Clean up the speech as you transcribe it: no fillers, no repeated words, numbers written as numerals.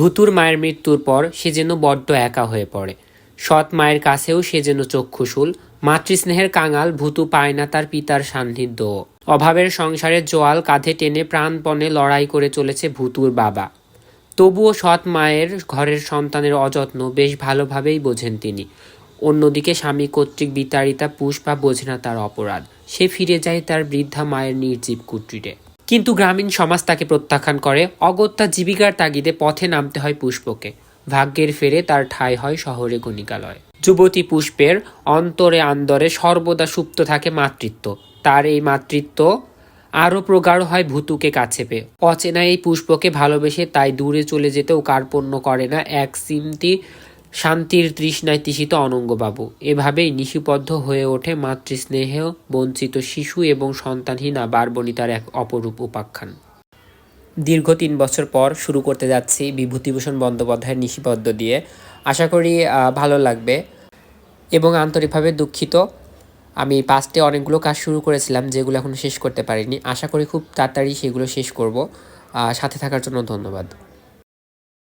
ভূতুর মায়ের মৃত্যুর পর সে যেন বড্ড একা হয়ে পড়ে। সৎ মায়ের কাছেও সে যেন চক্ষুশূল। মাতৃস্নেহের কাঙাল ভূতু পায় না তার পিতার সান্নিধ্য। অভাবের সংসারের জোয়াল কাঁধে টেনে প্রাণপণে লড়াই করে চলেছে ভূতুর বাবা। তবুও সৎ মায়ের ঘরের সন্তানের অযত্ন বেশ ভালোভাবেই বোঝেন তিনি। অন্যদিকে স্বামী কর্তৃক বিতাড়িতা পুষ্পা বোঝে না তার অপরাধ। সে ফিরে যায় তার বৃদ্ধা মায়ের নির্জীব কুটিরে। কিন্তু গ্রামীণ সমাজ তাকে প্রত্যাখ্যান করে। অগত্যা জীবিকার তাগিদে পথে নামতে হয় পুষ্পকে। ভাগ্যের ফেরে তার ঠাঁই হয় শহরে গণিকালয়। যুবতী পুষ্পের অন্তরে আন্দরে সর্বদা সুপ্ত থাকে মাতৃত্ব। তার এই মাতৃত্ব আরও প্রগাঢ় হয় ভূতুকে কাছে পেয়ে। অচেনা এই পুষ্পকে ভালোবেসে তাই দূরে চলে যেতেও কার্পণ্য করে না এক সিমটি শান্তির তৃষ্ণায় তৃষিত অনঙ্গবাবু। এভাবেই নিশিবদ্ধ হয়ে ওঠে মাতৃস্নেহ বঞ্চিত শিশু এবং সন্তানহীনা বারবনিতার এক অপরূপ উপাখ্যান। দীর্ঘ ৩ বছর পর শুরু করতে যাচ্ছি বিভূতিভূষণ বন্দ্যোপাধ্যায়ের নিশিবদ্ধ দিয়ে। আশা করি ভালো লাগবে এবং আন্তরিকভাবে দুঃখিত। আমি পাস্টে অনেকগুলো কাজ শুরু করেছিলাম যেগুলো এখনও শেষ করতে পারিনি। আশা করি খুব তাড়াতাড়ি সেগুলো শেষ করব। সাথে থাকার জন্য ধন্যবাদ।